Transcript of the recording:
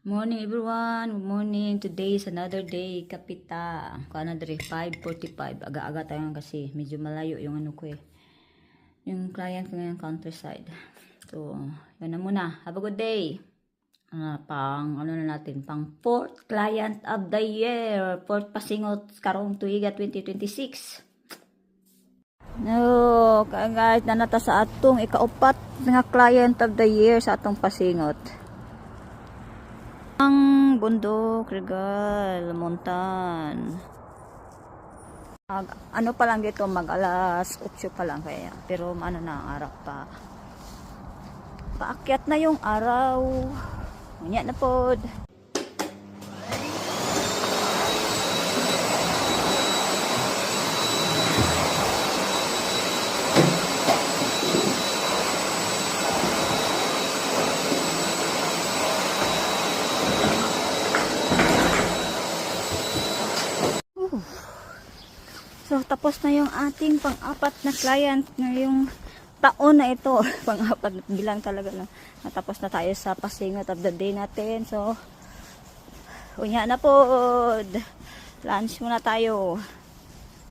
Morning everyone, good morning. Today is another day, kapita. Another 5:45. Aga-aga tayo kasi medyo malayo yung ano ko eh. Yung client ko ngayon countryside. So, yun na muna. Have a good day. Pang fourth client of the year. Fourth pasingot karong tuiga 2026. No, guys, nanata sa atong ikaupat nga client of the year sa atong pasingot. Ang bundok, regal, montan. Ano pa lang dito, mag-alas 8 pa lang kaya. Pero ano na ang araw pa. Paakyat na yung araw. Unya na pod. So, tapos na yung ating pang-apat na client ngayong taon na ito. Pang-apat na bilang talaga lang. Natapos na tayo sa pasingot of the day natin. So, unya na po. Lunch muna tayo.